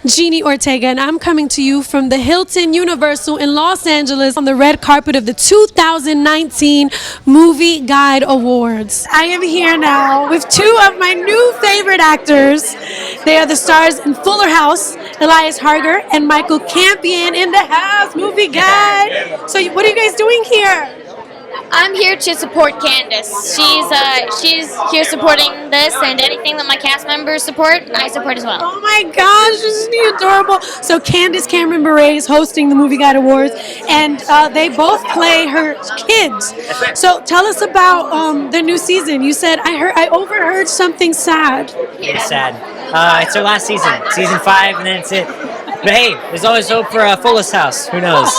Jeannie Ortega, and I'm coming to you from the Hilton Universal in Los Angeles on the red carpet of the 2019 Movieguide Awards. I am here now with two of my new favorite actors. They are the stars in Fuller House, Elias Harger and Michael Campion in the house. Movieguide. So what are you guys doing here? I'm here to support Candace. She's here supporting this, and anything that my cast members support, I support as well. Oh my gosh, isn't he adorable? So Candace Cameron Bure is hosting the Movieguide Awards, and they both play her kids. So tell us about the new season. You said I overheard something sad. It's sad. It's our last season, season 5, and then it's it. But hey, there's always hope for Fullest House. Who knows?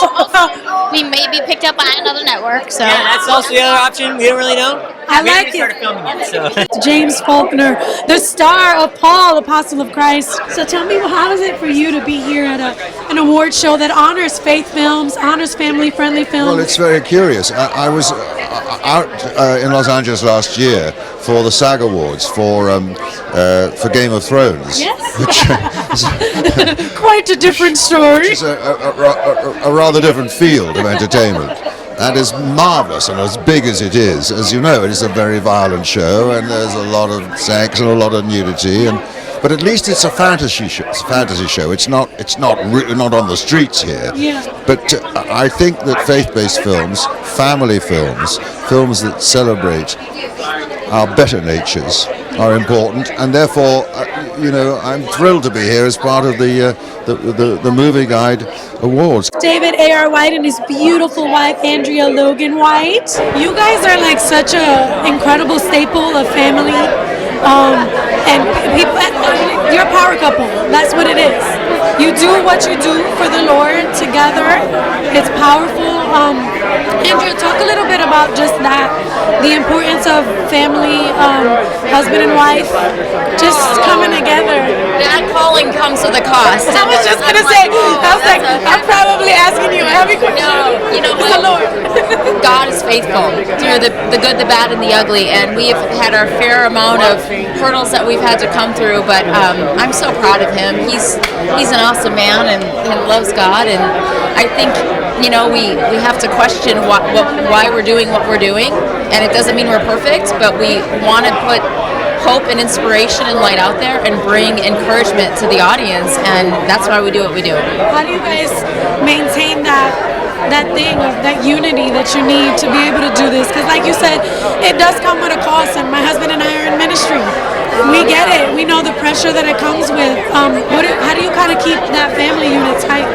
We may be picked up by another network, so Yeah, that's also the other option. We don't really know. I We like haven't started filming yet, so. James Faulkner, the star of Paul, Apostle of Christ. So tell me, how is it for you to be here at an award show that honors faith films, honors family-friendly films? Well, it's very curious. I was out in Los Angeles last year for the SAG Awards for Game of Thrones. Yes. Which Quite a different story. is a rather different field of entertainment. That is marvelous, and as big as it is, as you know, it is a very violent show, and there's a lot of sex and a lot of nudity, but at least it's a fantasy show. It's a fantasy show. It's not not on the streets here. Yeah. But I think that faith-based films, family films, films that celebrate our better natures are important, and therefore, I'm thrilled to be here as part of the Movieguide Awards. David A.R. White and his beautiful wife, Andrea Logan White. You guys are like such an incredible staple of family, and people. You're a power couple. That's what it is. You do what you do for the Lord together. It's powerful. Andrea, talk a little bit about just that, the importance of family, husband and wife, just coming together. That calling comes with a cost. I was just going to say, I'm probably asking you every question. No, you know It's the Lord. God is faithful through the good, the bad, and the ugly, and we've had our fair amount of hurdles that we've had to come through, but I'm so proud of him. He's an awesome man and loves God, and I think, we have to question why we're doing what we're doing, and it doesn't mean we're perfect, but we want to put hope and inspiration and light out there and bring encouragement to the audience, and that's why we do what we do. How do you guys maintain that thing of that unity that you need to be able to do this? Because like you said, it does come with a cost, and my husband and I are in ministry. We get it. We know the pressure that it comes with. How do you kind of keep that family unit tight?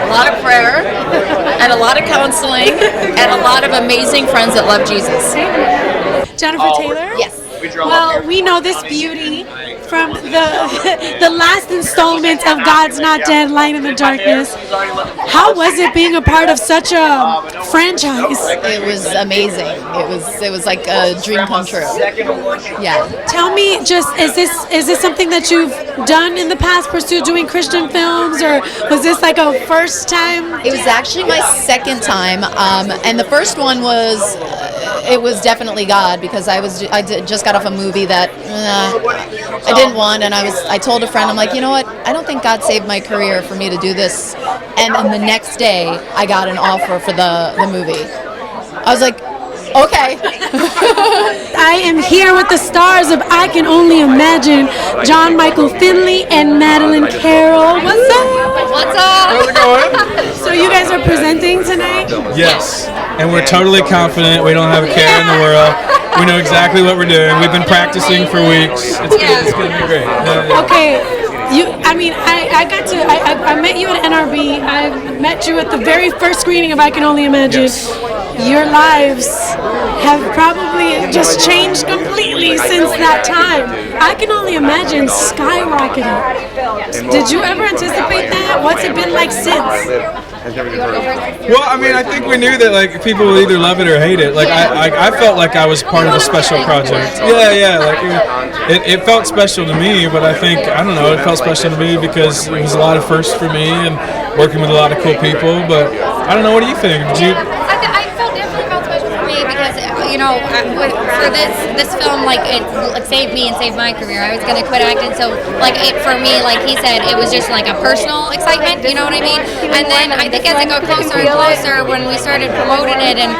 A lot of prayer and a lot of counseling and a lot of amazing friends that love Jesus. Jennifer Taylor? Yes. Well, we know this beauty from the last installment of God's Not Dead, Light in the Darkness. How was it being a part of such a franchise? It was amazing. It was like a dream come true. Yeah. Tell me, just is this something that you've done in the past, pursued doing Christian films, or was this like a first time? It was actually my second time, and the first one was it was definitely God, because I just got off a movie that I didn't want, and I told a friend, I'm like, you know what, I don't think God saved my career for me to do this. And then the next day I got an offer for the movie. I was like, okay. I am here with the stars of I Can Only Imagine, John Michael Finley and Madeline Carroll. What's up? What's up? How's it going? So you guys are presenting tonight? Yes, and we're totally confident. We don't have a care in the world. We know exactly what we're doing. We've been practicing for weeks. It's going to be great. Okay. I met you at NRB. I met you at the very first screening of I Can Only Imagine. Yes. Your lives have probably just changed completely since that time. I Can Only Imagine skyrocketed. Did you ever anticipate that? What's it been like since? Well, I think we knew that people will either love it or hate it. I felt like I was part of a special project. Yeah. It felt special to me, but I don't know, it felt special to me because it was a lot of firsts for me and working with a lot of cool people. But I don't know, what do you think? I definitely felt special for me because for this film, like it saved me and saved my career. I was gonna quit acting, so like for me, like he said, it was just like a personal excitement. You know what I mean? And then I think as it got closer and closer, when we started promoting it, and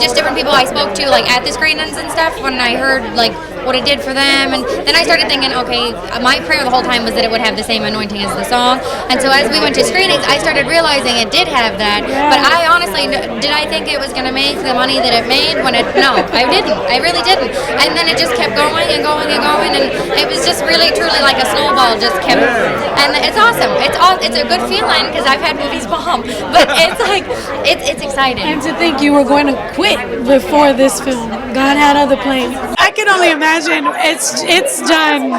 just different people I spoke to, like at the screenings and stuff, when I heard like what it did for them, and then I started thinking, okay, my prayer the whole time was that it would have the same anointing as the song. And so as we went to screenings, I started realizing it did have that. But I honestly, did I think it was going to make the money that it made? No, I didn't. I really didn't. And then it just kept going and going and going, and it was just really truly like a snowball just kept. And it's awesome. It's a good feeling because I've had movies bomb, but it's like it's exciting. And to think you were going to quit before this film. God had other plans. I can only imagine. It's done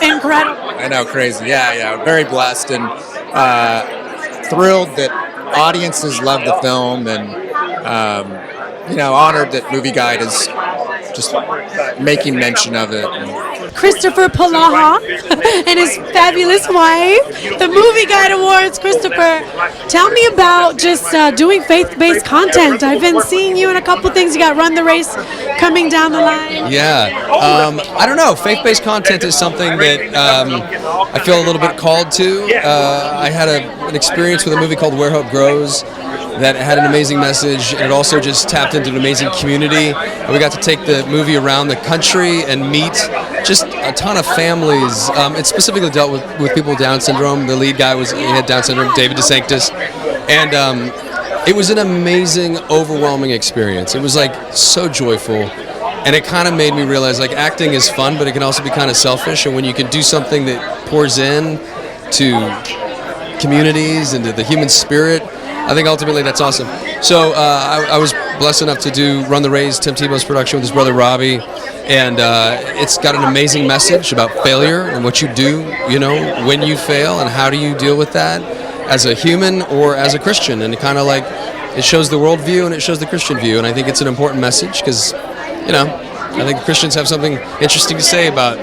incredible. I know, crazy. Yeah. Very blessed and thrilled that audiences love the film, and honored that Movieguide is just making mention of it. Christopher Palaha and his fabulous wife, the Movieguide Awards. Christopher, tell me about just doing faith-based content. I've been seeing you in a couple things. You got Run the Race coming down the line. Yeah, I don't know. Faith-based content is something that I feel a little bit called to. I had an experience with a movie called Where Hope Grows that had an amazing message, and it also just tapped into an amazing community. And we got to take the movie around the country and meet just a ton of families. It specifically dealt with people with Down syndrome. The lead guy he had Down syndrome, David DeSanctis, and it was an amazing, overwhelming experience. It was like so joyful, and it kind of made me realize like acting is fun, but it can also be kind of selfish. And when you can do something that pours in to communities and to the human spirit, I think ultimately that's awesome. So I was blessed enough to do Run the Race, Tim Tebow's production with his brother Robbie, and it's got an amazing message about failure and what you do, when you fail, and how do you deal with that as a human or as a Christian. And it kind of like, it shows the world view and it shows the Christian view, and I think it's an important message because, I think Christians have something interesting to say about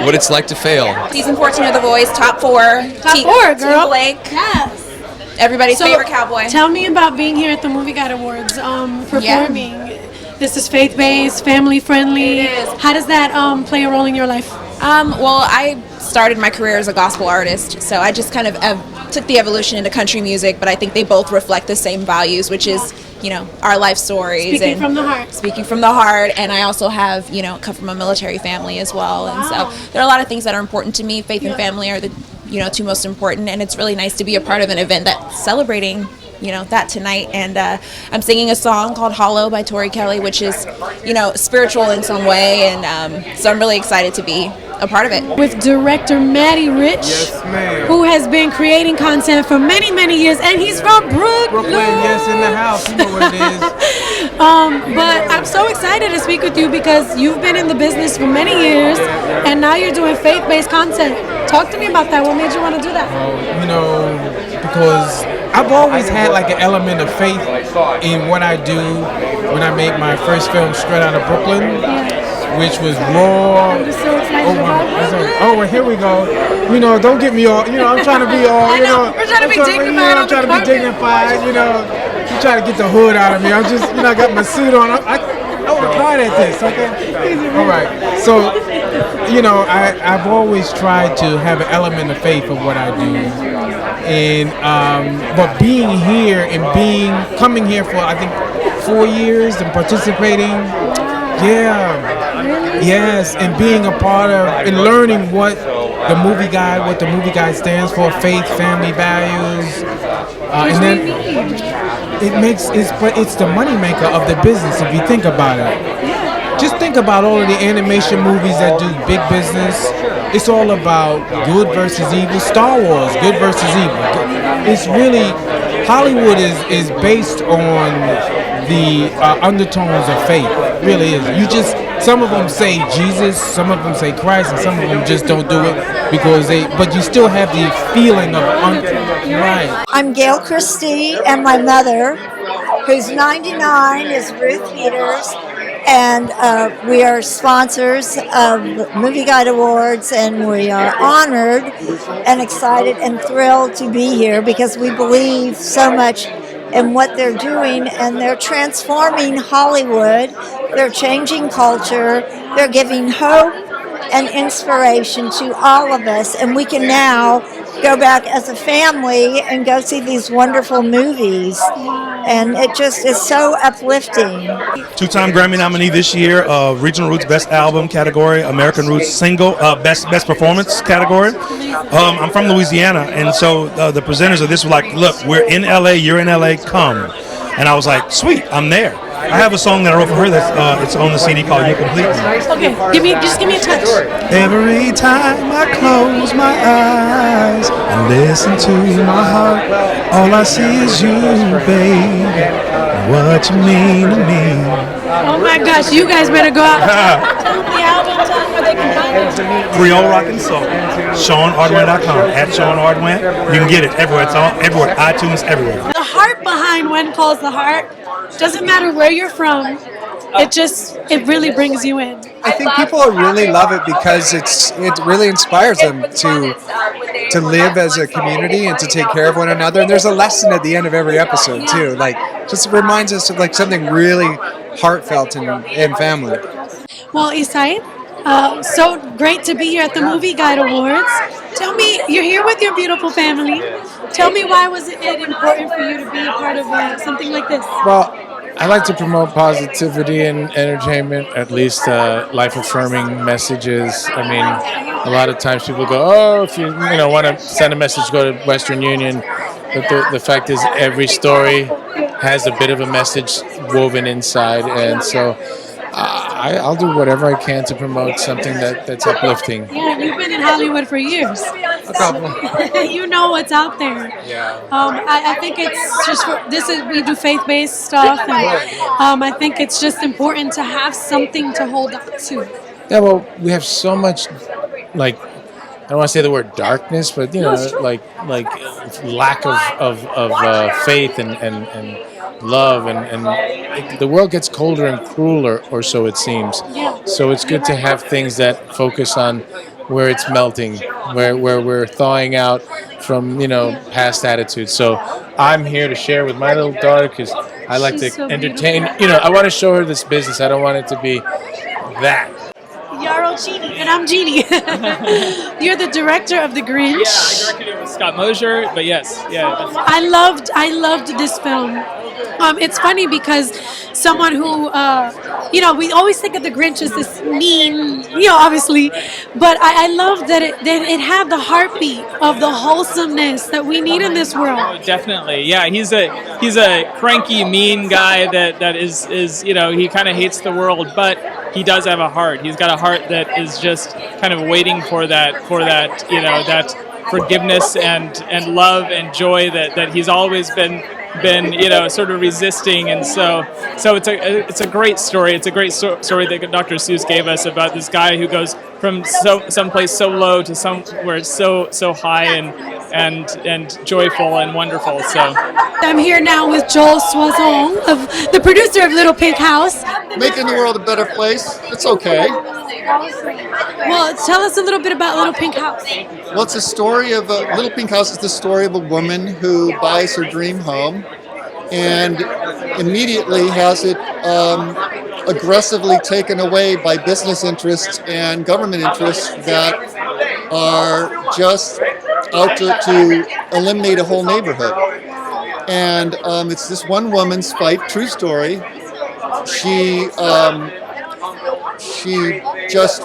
what it's like to fail. Season 14 of The Voice, top four. Top four, girl. Blake. Yes. Everybody's favorite cowboy. Tell me about being here at the Movieguide Awards, performing. Yeah. This is faith-based, family-friendly. It is. How does that play a role in your life? Well, I started my career as a gospel artist, so I just kind of took the evolution into country music, but I think they both reflect the same values, which is, our life stories. Speaking from the heart. Speaking from the heart, and I also have, come from a military family as well, and so there are a lot of things that are important to me. Faith and family are the two most important, and it's really nice to be a part of an event that's celebrating that tonight. And I'm singing a song called Hollow by Tori Kelly, which is spiritual in some way, and so I'm really excited to be a part of it. With director Matty Rich, Yes, ma'am. who has been creating content for many, many years, and he's from Brooklyn. Yes, in the house. You know what it is. But I'm so excited to speak with you because you've been in the business for many years, and now you're doing faith-based content. Talk to me about that. What made you want to do that? Because I've always had like an element of faith in what I do when I made my first film, Straight Outta Brooklyn, which was raw. I'm just so excited about it. Oh, well, here we go. Don't get me all. I'm trying to be all. We're trying to be dignified. I'm trying to be dignified. You try to get the hood out of me. I'm just, I got my suit on. I want to try at this. Okay. All right. So, I've always tried to have an element of faith of what I do, and but being here and coming here for I think 4 years and participating. Yeah. Yes, and being a part of and learning what the Movieguide stands for, faith, family, values, and then it's the moneymaker of the business if you think about it. Just think about all of the animation movies that do big business. It's all about good versus evil. Star Wars, good versus evil. It's really, Hollywood is based on the undertones of faith. It really is. Some of them say Jesus, some of them say Christ, and some of them just don't do it because but you still have the feeling of right. I'm Gail Christie, and my mother, who's 99, is Ruth Peters, and we are sponsors of Movieguide Awards, and we are honored and excited and thrilled to be here because we believe so much in what they're doing, and they're transforming Hollywood. They're changing culture. They're giving hope and inspiration to all of us, and we can now go back as a family and go see these wonderful movies, and it just is so uplifting. Two-time Grammy nominee this year, Regional Roots Best Album category, American Roots Single Best Performance category. I'm from Louisiana, and so the presenters of this were like, "Look, we're in LA, you're in LA, come." And I was like, "Sweet, I'm there." I have a song that I wrote for her that's it's on the CD called "You Complete Me." Okay, just give me a touch. Every time I close my eyes and listen to my heart, all I see is you, babe, and what you mean to me. Oh my gosh, you guys better go out. Tell them the album, tell them where they can find it. Creole Rock and Soul. SeanArdwin.com. At Sean Ardwin. You can get it everywhere. It's on everywhere. iTunes, everywhere. The heart behind When Calls the Heart doesn't matter where you're from. It really brings you in. I think people really love it because it really inspires them to live as a community and to take care of one another. And there's a lesson at the end of every episode too. Like, just reminds us of like something really heartfelt and family. Well, Isai, so great to be here at the Movieguide Awards. Tell me, you're here with your beautiful family. Tell me, why was it important for you to be a part of something like this? Well, I like to promote positivity and entertainment, at least life-affirming messages. I mean, a lot of times people go, "Oh, if you want to send a message, go to Western Union." But the fact is, every story has a bit of a message woven inside, and so I'll do whatever I can to promote something that's uplifting. Yeah, you've been in Hollywood for years. A couple. You know what's out there. Yeah. I think it's just we do faith-based stuff, and I think it's just important to have something to hold on to. Yeah, well, we have so much, like, I don't want to say the word darkness, but like lack of faith and love, and the world gets colder and crueler, or so it seems. So it's good to have things that focus on where it's melting, where we're thawing out from past attitudes. So I'm here to share with my little daughter because I like to entertain. I want to show her this business. I don't want it to be that. Yarrow Genie, and I'm Jeannie. You're the director of The Grinch. Yeah, I directed it with Scott Mosier, but yes, yeah. I loved this film. It's funny because someone who, we always think of The Grinch as this mean, obviously, but I love that it had the heartbeat of the wholesomeness that we need in this world. Oh, definitely, yeah. He's a cranky, mean guy that is he kind of hates the world, but he does have a heart. He's got a heart that is just kind of waiting for that that forgiveness and love and joy that he's always been sort of resisting. And so it's a great story. It's a great story that Dr. Seuss gave us about this guy who goes from someplace so low to somewhere so high and joyful and wonderful. So I'm here now with Joel Soisson, the producer of Little Pink House. Making the world a better place. It's okay. Well, tell us a little bit about Little Pink House. Well, it's a story of Little Pink House is the story of a woman who buys her dream home and immediately has it aggressively taken away by business interests and government interests that are just out to eliminate a whole neighborhood. And it's this one woman's fight, true story. She just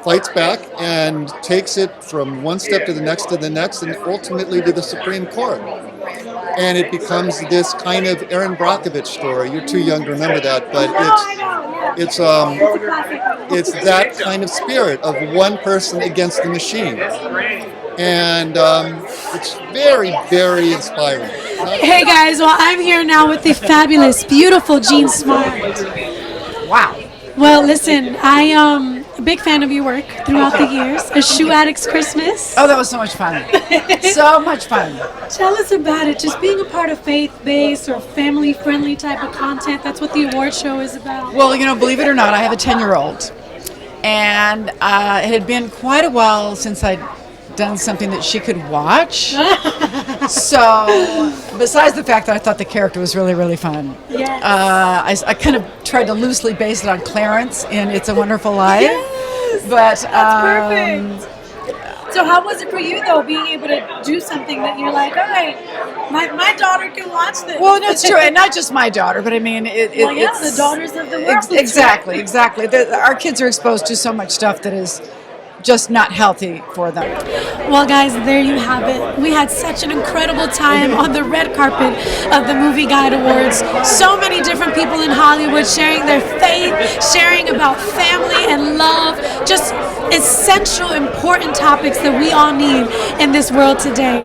fights back and takes it from one step to the next and ultimately to the Supreme Court. And it becomes this kind of Erin Brockovich story. You're too young to remember that, but it's that kind of spirit of one person against the machine. And it's very, very inspiring. Hey guys, well I'm here now with the fabulous, beautiful Jean Smart. Wow. Well, listen, I am a big fan of your work throughout the years. A Shoe Addict's Christmas. Oh, that was so much fun. So much fun. Tell us about it, just being a part of faith-based or family-friendly type of content. That's what the award show is about. Well, believe it or not, I have a 10-year-old. And it had been quite a while since I'd done something that she could watch. So, besides the fact that I thought the character was really, really fun, I kind of tried to loosely base it on Clarence in It's a Wonderful Life. Yes, but that's perfect. So how was it for you though, being able to do something that you're like, all right, my daughter can watch this? Well, that's true, and not just my daughter, but I mean, the daughters of the world. Exactly. Our kids are exposed to so much stuff that is just not healthy for them. Well, guys, there you have it. We had such an incredible time on the red carpet of the Movieguide Awards. So many different people in Hollywood sharing their faith, sharing about family and love, just essential, important topics that we all need in this world today.